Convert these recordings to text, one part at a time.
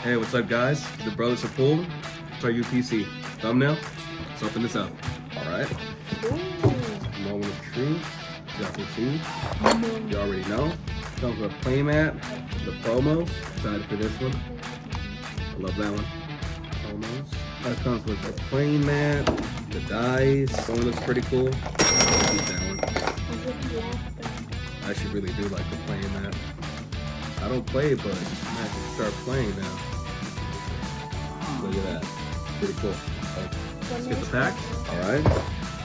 Hey, what's up, guys? The Brothers of Pool. It's our UPC thumbnail. Let's open this up. All right. Moment of truth. Y'all can see. You already know. Comes with a playmat. The promos. Excited for this one. I love that one. Promos. That comes with the playmat. The dice. That one looks pretty cool. I like that one. I actually really do like the playmat. I don't play, but I can start playing now. Look at that. Pretty cool. Let's get the packs. Alright. I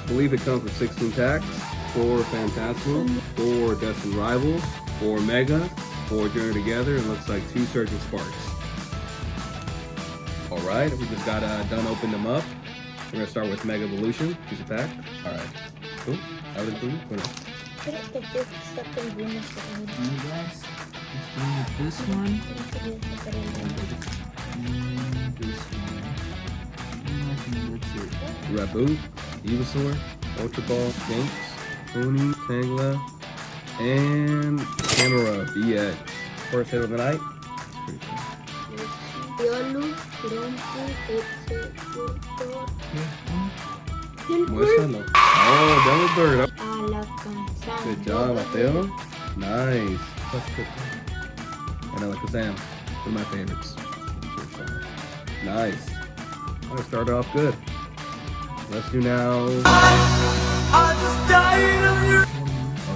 believe it comes with 16 packs. 4 Phantasmal, 4 Destined Rivals, 4 Mega, 4 Journey Together, and looks like 2 Surging Sparks. Alright, we just got done opening them up. We're going to start with Mega Evolution. Choose a pack. Alright. Cool. Out of the blue. Put it. Alright guys, let's start with this one. And this one. And I think that's it. Raboot, Evasaur, Ultra Ball, Jinx, Pony, Tangela, and Camera BX. First hit of the night. Pretty cool. Muéstralo. Oh, Devil Bird. Good job, Mateo. Nice. That's good. And Alakazam. One of my favorites. Nice. I'm gonna start off good. Let's do now. Oh,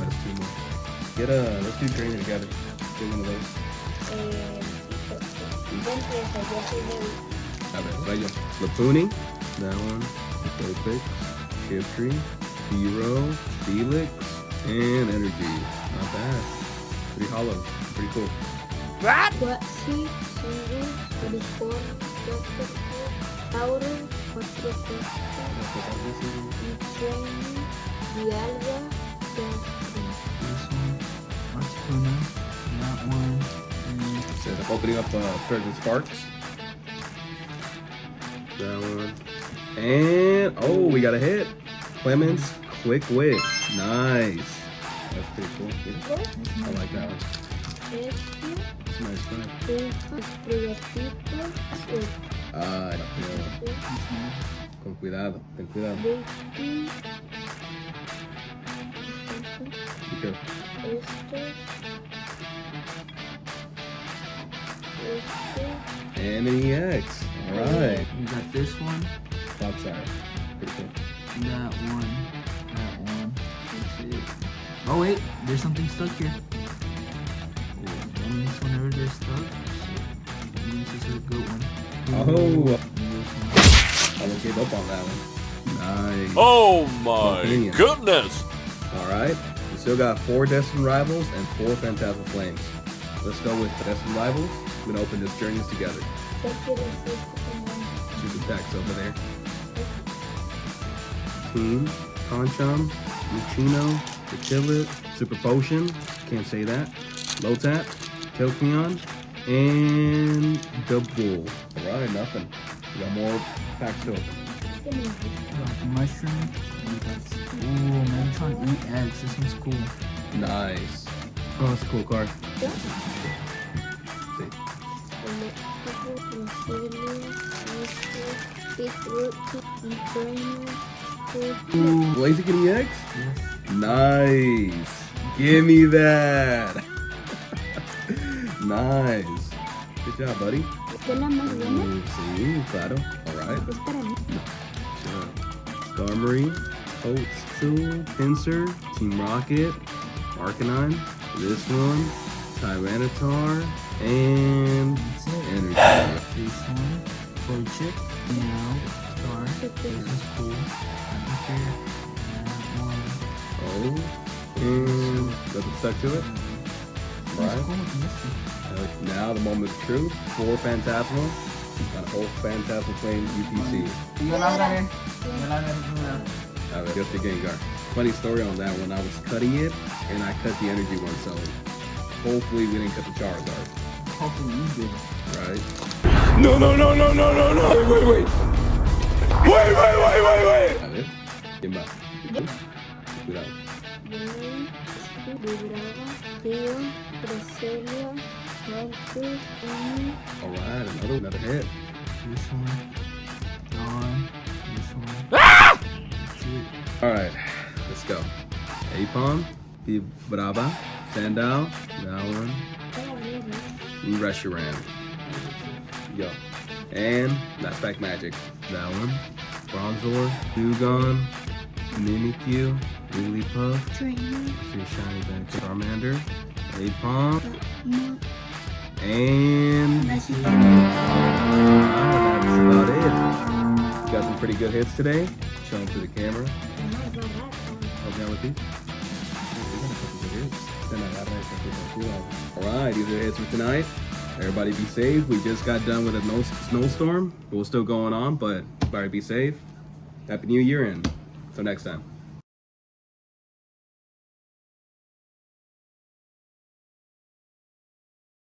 that's 2 more. Let's do Journey Together. Get one of those. A ver, rayo. Lapuni. That one. Vulpix. Shiftry. Hero. Felix. And Energy. Not bad. Pretty hollow. Pretty cool. What? So opening up Surging Sparks. That one. And oh, we got a hit. Clemens Quick Wit. Nice. That's pretty cool. I like that one. It's a nice one. Ah, no. Con cuidado. Ten cuidado. Be careful. And an EX. Alright. We got this one. Top side. Pretty cool. That one. That one. That's it. Oh wait, there's something stuck here. That means whenever they're stuck, that means this is a good one. Oh. I will give up on that one. Nice. Oh my goodness! Alright. We still got 4 Destined Rivals and 4 Phantasmal Flames. Let's go with the Destined Rivals. I'm gonna open this Journeys Together. Choose the packs over there. Team, Conchom, Lucino, Chillet, Super Potion, can't say that, Lotap, Kelpion, and the Bull. Alright, nothing. We got more packs to open. Mushroom. Ooh, Megatron EX. This one's cool. Nice. Oh, that's a cool card. Yeah. See. Ooh, Blaziken EX? Yes. Nice. Give me that. Nice. Good job, buddy. Sí, claro. Alright. Skarmory, Toadstool, Pinsir, Team Rocket, Arcanine, this one, Tyranitar, and Energy. This one, Torchic, Meow, Star. This is cool. That one. Oh, and nothing stuck to it. Right. Now the moment of truth. 4 Phantasmal. Got a whole Phantasmal Flame UPC. Alright, just the Gengar. Funny story on that one. I was cutting it, and I cut the energy one, so hopefully we didn't cut the Charizard. Hopefully you did. Right? No! Wait! A ver. ¿Quién va? Cuidado. Alright, another Another hit. This one. Gone. This one. Ah! That's it. Alright, let's go. Apom, Brava, Sandal, that one. Reshiram. Yo. And that's back magic. That one. Bronzor, Dugong, Mimikyu, Wigglypuff, see shiny back Charmander, Apom, and that's about it. We got some pretty good hits today. Show them to the camera. Help me out with these. Alright, these are the hits for tonight. Everybody be safe. We just got done with a snowstorm. It was still going on, but everybody be safe. Happy New Year and until next time.